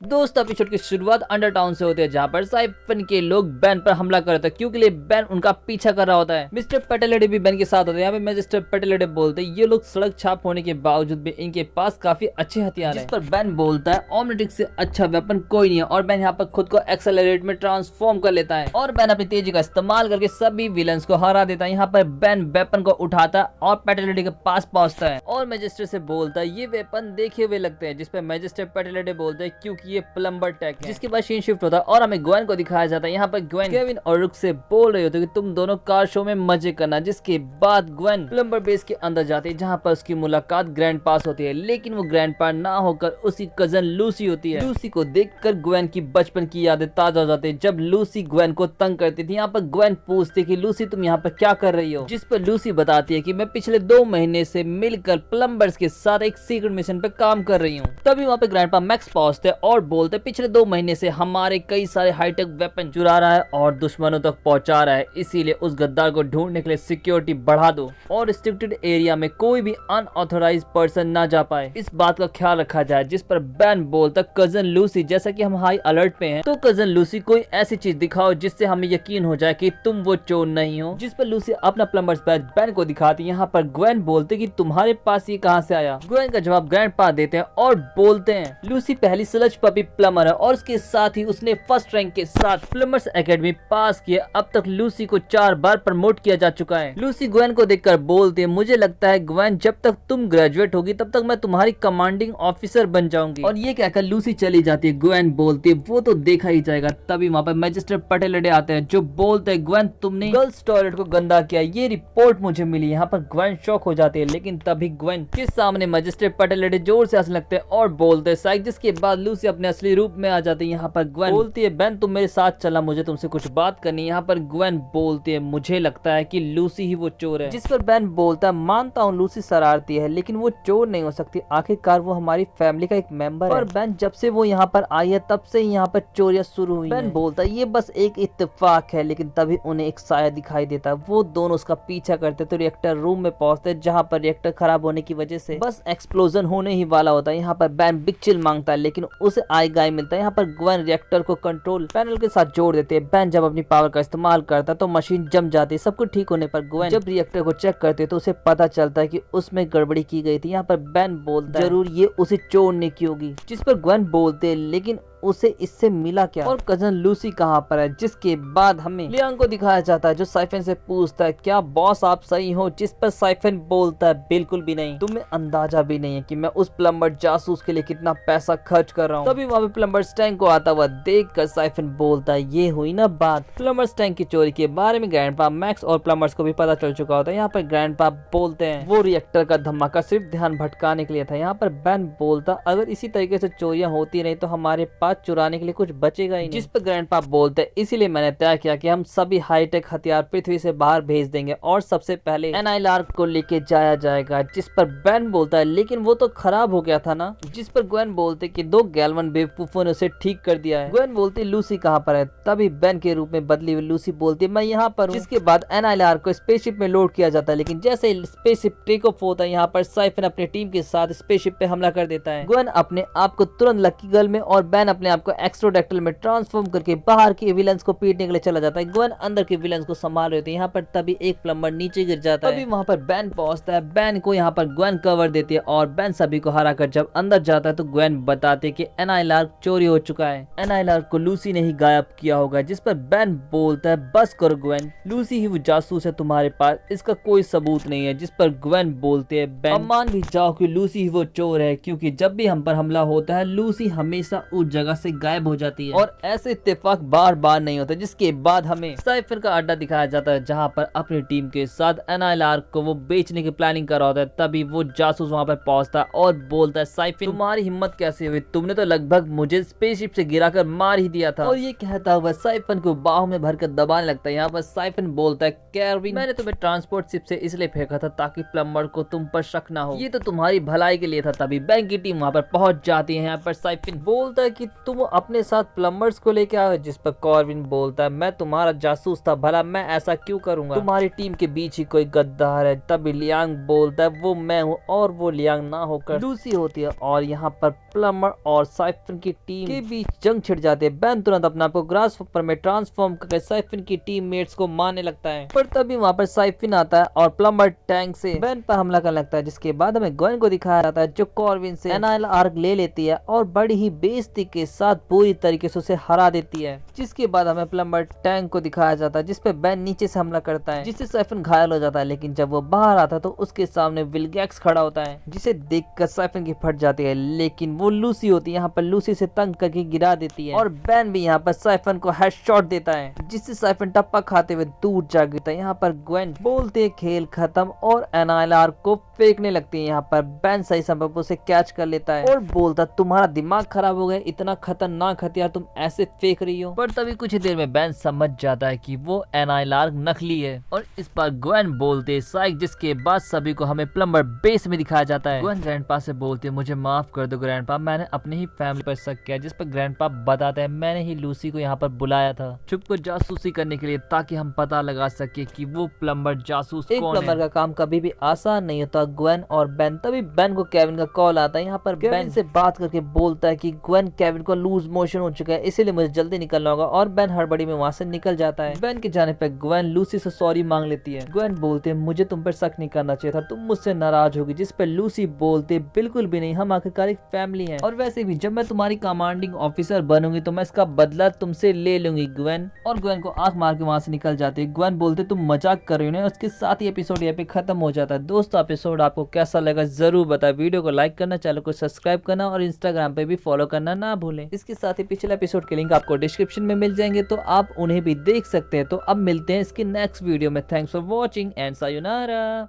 दोस्त एपिसोड की शुरुआत अंडरटाउन से होती है, जहाँ पर साइफन के लोग बैन पर हमला करते हैं क्योंकि बैन उनका पीछा कर रहा होता है। मिस्टर पेटेलेडे भी बैन के साथ होते हैं। यहाँ पे मैजिस्टर पेटेलेडे बोलते हैं ये लोग सड़क छाप होने के बावजूद भी इनके पास काफी अच्छे हथियार हैं। जिस पर बैन बोलता है ओमनिट्रिक से अच्छा वेपन कोई नहीं है, और बैन यहाँ पर खुद को एक्सेलरेट में ट्रांसफॉर्म कर लेता है और बैन अपनी तेजी का इस्तेमाल करके सभी विलन्स को हरा देता है। यहाँ पर बैन वेपन को उठाता है और पेटेलेडे के पास पहुंचता है और मैजिस्टर से बोलता है ये वेपन देखे हुए लगते हैं। जिस पर मैजिस्टर पेटेलेडे बोलते हैं क्योंकि ये प्लम्बर टेक है। जिसके बाद सीन शिफ्ट होता है और हमें ग्वेन को दिखाया जाता है। यहाँ पर ग्वेन केविन और रुक से बोल रही होती है कि तुम दोनों कार शो में मजे करना। जिसके बाद ग्वेन प्लम्बर बेस के अंदर जाती है, जहाँ पर उसकी मुलाकात ग्रैंड पास होती है, लेकिन वो ग्रैंड पा ना होकर उसकी कजन लूसी होती है। लूसी को देखकर ग्वेन की बचपन की यादें ताजा हो जाती है, जब लूसी ग्वेन को तंग करती थी। यहाँ पर ग्वेन पूछती है कि लूसी तुम यहाँ पर क्या कर रही हो, जिस पर लूसी बताती है कि मैं पिछले 2 महीने से मिलकर प्लम्बर्स के साथ एक सीक्रेट मिशन पे काम कर रही हूँ। तभी वहाँ पे ग्रैंडपा मैक्स पहुंचते और बोलते पिछले 2 महीने से हमारे कई सारे हाईटेक वेपन चुरा रहा है और दुश्मनों तक पहुंचा रहा है, इसीलिए उस गद्दार को ढूंढने के लिए सिक्योरिटी बढ़ा दो और रिस्ट्रिक्टेड एरिया में कोई भी अनऑथोराइज्ड पर्सन ना जा पाए, इस बात का ख्याल रखा जाए। जिस पर बैन बोलता कजन लूसी जैसा कि हम हाई अलर्ट पे हैं, तो कजन लूसी कोई ऐसी चीज दिखाओ जिससे हमें यकीन हो जाए कि तुम वो चोर नहीं हो। जिस पर लूसी अपना प्लम्बर्स बैज बैन को दिखाती है। यहाँ पर ग्वेन बोलते कि तुम्हारे पास ये कहाँ से आया। ग्वेन का जवाब ग्रैंडपा देते हैं और बोलते हैं लूसी पहली स्लज पपी प्लम्बर है और उसके साथ ही उसने फर्स्ट रैंक के साथ प्लम्बर्स एकेडमी पास किया। अब तक लूसी को 4 बार प्रमोट किया जा चुका है। लूसी ग्वेन को देखकर बोलती है मुझे लगता है ग्वेन जब तक तुम ग्रेजुएट होगी तब तक मैं तुम्हारी कमांडिंग ऑफिसर बन जाऊंगी। और ये कहकर लूसी चली जाती है। ग्वेन बोलती है वो तो देखा ही जाएगा। तभी वहाँ पर मैजिस्टर पेटेलेडे आते हैं जो बोलते हैं ग्वेन तुमने गर्ल्स टॉयलेट को गंदा किया, ये रिपोर्ट मुझे मिली। यहाँ पर ग्वेन शॉक हो जाती है, लेकिन तभी ग्वेन के सामने मैजिस्टर पेटेलेडे जोर से हंसने लगते हैं और बोलते हैं साइक। जिसके बाद लूसी अपने असली रूप में आ जाती है। यहाँ पर ग्वेन बोलती है बैन तुम मेरे साथ चला, मुझे तुमसे कुछ बात करनी है। यहाँ पर ग्वेन बोलती है मुझे लगता है कि लूसी ही वो चोर है। जिस पर बैन बोलता है मानता हूँ लूसी शरारती है, लेकिन वो चोर नहीं हो सकती, आखिरकार वो हमारी फैमिली का एक मेंबर है। और बैन जब से वो यहाँ पर आई है तब से ही यहाँ पर चोरियां शुरू हुई। बैन बोलता है ये बस एक इत्तेफाक है, लेकिन तभी उन्हें एक साया दिखाई देता है। वो दोनों उसका पीछा करते तो रिएक्टर रूम में पहुंचते, जहाँ पर रिएक्टर खराब होने की वजह से बस एक्सप्लोजन होने ही वाला होता है। यहाँ पर बैन बिग चिल मांगता है, लेकिन उसे आई गाय मिलता है। यहाँ पर ग्वेन रिएक्टर को कंट्रोल पैनल के साथ जोड़ देते हैं। बैन जब अपनी पावर का इस्तेमाल करता है तो मशीन जम जाती है। सब कुछ ठीक होने पर ग्वेन जब रिएक्टर को चेक करते हैं तो उसे पता चलता है कि उसमें गड़बड़ी की गई थी। यहाँ पर बैन बोलता है जरूर ये उसे चोर ने की होगी। जिस पर ग्वेन बोलते हैं लेकिन उसे इससे मिला क्या और कजन लूसी कहाँ पर है। जिसके बाद हमें लियांग को दिखाया जाता है जो साइफन से पूछता है क्या बॉस आप सही हो। जिस पर साइफन बोलता है बिल्कुल भी नहीं, तुम्हें अंदाजा भी नहीं है कि मैं उस प्लम्बर जासूस के लिए कितना पैसा खर्च कर रहा हूँ। तभी वहाँ पे प्लम्बर स्टैंक को आता हुआ देखकर साइफन बोलता है ये हुई ना बात। प्लम्बर स्टैंक की चोरी के बारे में ग्रैंडपा मैक्स और प्लम्बर्स को भी पता चल चुका होता है। यहाँ पर ग्रैंडपा बोलते हैं वो रिएक्टर का धमाका सिर्फ ध्यान भटकाने के लिए था। यहाँ पर बैन बोलता अगर इसी तरीके से चोरियां होती रही तो हमारे पास चुराने के लिए कुछ बचेगा ही नहीं। जिस पर ग्रैंडपा बोलते हैं इसीलिए मैंने तय किया कि हम सभी हाईटेक हथियार पृथ्वी से बाहर भेज देंगे और सबसे पहले एनाइलार को लेके जाया जाएगा। जिस पर बैन बोलता है लेकिन वो तो खराब हो गया था ना। जिस पर ग्वेन बोलते कि 2 गैल्वन बेवकूफों ने उसे ठीक कर दिया है। ग्वेन बोलती लूसी कहाँ पर है। तभी बैन के रूप में बदली हुई लूसी बोलती है मैं यहाँ पर हूँ। जिसके बाद एनाइलार को स्पेसशिप में लोड किया जाता है, लेकिन जैसे स्पेसशिप टेक ऑफ होता है यहाँ पर साइफन अपनी टीम के साथ स्पेसशिप पे हमला कर देता है। ग्वेन अपने आप को तुरंत लकी गर्ल में और बैन अपने आप को एक्सट्रोडैक्टिल में ट्रांसफॉर्म करके बाहर के विलन्स को पीटने के लिए चला जाता है। ग्वेन अंदर के विलन्स को संभाल रहे थे। यहाँ पर तभी एक प्लम्बर नीचे गिर जाता है। तभी वहाँ पर बैन पहुंचता है। बैन को यहाँ पर ग्वेन कवर देती है और बैन सभी को हराकर जब अंदर जाता है तो ग्वेन बताते कि एनाइलार चोरी हो चुका है, एनाइलार को लूसी ने ही गायब किया होगा। जिस पर बैन बोलता है बस करो ग्वेन, लूसी ही वो जासूस है तुम्हारे पास, इसका कोई सबूत नहीं है। जिस पर ग्वेन बोलते है बैन मान भी जाओ कि लूसी ही वो चोर है, क्योंकि जब भी हम पर हमला होता है लूसी हमेशा उस जगह से गायब हो जाती है और ऐसे इत्तेफाक बार बार नहीं होते। जिसके बाद हमें साइफर का अड्डा दिखाया जाता है जहां पर अपनी टीम के साथ एनाइलार को वो बेचने की प्लानिंग कर रहा होता है। तभी वो जासूस वहां पर पहुंचता है और बोलता है साइफन तुम्हारी हिम्मत कैसे हुई, तुमने तो लगभग मुझे स्पेसशिप से गिराकर मार ही दिया था। और ये कहता हुआ साइफन को बाहों में भरकर दबाने लगता है। यहाँ पर साइफन बोलता है कैरविन मैंने तुम्हें ट्रांसपोर्ट शिप से इसलिए फेंका था ताकि प्लम्बर को तुम पर शक ना हो, ये तो तुम्हारी भलाई के लिए था। तभी बैंक की टीम वहां पर पहुंच जाती है। यहाँ पर साइफन बोलता है कि तुम अपने साथ प्लम्बर्स को लेके आओ, जिस पर कॉर्विन बोलता है मैं तुम्हारा जासूस था, भला मैं ऐसा क्यों करूंगा, तुम्हारी टीम के बीच ही कोई गद्दार है। तभी लियांग बोलता है वो मैं हूँ और वो लियांग ना होकर लूसी होती है और यहाँ पर प्लम्बर और साइफन की टीम के बीच जंग छिड़ जाती है। बेन तुरंत अपने आप को ग्रासहॉपर में ट्रांसफॉर्म करके साइफन की टीममेट्स को मारने लगता है, पर तभी वहाँ पर साइफन आता है और प्लम्बर टैंक से बेन पर हमला करने लगता है, जिसके बाद हमें ग्वेन को दिखाया जाता है जो कॉर्विन से एनाइल आर्क ले लेती है और बड़ी ही बेइज्जती के साथ पूरी तरीके से उसे हरा देती है। जिसके बाद हमें प्लम्बर टैंक को दिखाया जाता है जिसपे बेन नीचे से हमला करता है, जिससे साइफन घायल हो जाता है। लेकिन जब वो बाहर आता है तो उसके सामने विलगैक्स खड़ा होता है, जिसे देखकर साइफन की फट जाती है। लेकिन वो लूसी होती है यहाँ पर लूसी से तंग करके गिरा देती है और बेन भी यहाँ पर साइफन को हेडशॉट देता है, जिससे साइफन टप्पा खाते हुए दूर जा गिरता है। यहाँ पर ग्वेन बोलते खेल खत्म और एनाइल आर्क को फेंकने लगती है। यहाँ पर बेन सही समय पर उसे कैच कर लेता है और बोलता तुम्हारा दिमाग खराब हो गया, इतना खतरनाक हथियार तुम ऐसे फेंक रही हो। पर तभी कुछ ही देर में बेन समझ जाता है कि वो एनाइल आर्क नकली है और इस पर ग्वेन बोलते साइक, जिसके बाद सभी को हमें प्लम्बर बेस में दिखाया जाता है। ग्वेन ग्रैंडपा से बोलते मुझे माफ कर दो ग्रैंडपा, मैंने अपनी ही फैमिली पर शक किया। जिस पर ग्रैंडपा बताते हैं मैंने ही लूसी को यहाँ पर बुलाया था छुपकर जासूसी करने के लिए, ताकि हम पता लगा सके कि वो प्लम्बर जासूस कौन है। प्लम्बर का काम कभी भी आसान नहीं होता ग्वेन और बेन। तभी बेन को केविन का कॉल आता है। यहाँ पर बेन से बात करके बोलता है कि ग्वेन केविन को लूज मोशन हो चुका है, इसीलिए मुझे जल्दी निकलना होगा और बेन हड़बड़ी में वहाँ से निकल जाता है। बेन के जाने पर ग्वेन लूसी से सॉरी मांग लेती है। ग्वेन बोलते हैं मुझे तुम पर शक नहीं करना चाहिए था, तुम मुझसे नाराज होगी। जिस पर लूसी बोलते बिल्कुल भी नहीं, हम आखिरकार एक फैमिली हैं और वैसे भी जब मैं तुम्हारी कमांडिंग ऑफिसर बनूंगी तो मैं इसका बदला तुमसे ले लूंगी ग्वेन। और ग्वेन को आंख मार के वहाँ से निकल जाती है। ग्वेन बोलते तुम मजाक कर रही हो ना। उसके साथ ही एपिसोड यहाँ पे खत्म हो जाता है। दोस्तों एपिसोड आपको कैसा लगा जरूर बताएं, वीडियो को लाइक करना, चैनल को सब्सक्राइब करना और इंस्टाग्राम पे भी फॉलो करना ना भूलें। इसके साथ ही पिछले एपिसोड के लिंक आपको डिस्क्रिप्शन में मिल जाएंगे, तो आप उन्हें भी देख सकते हैं। तो अब मिलते हैं इसके नेक्स्ट वीडियो में। Thanks for watching and sayonara.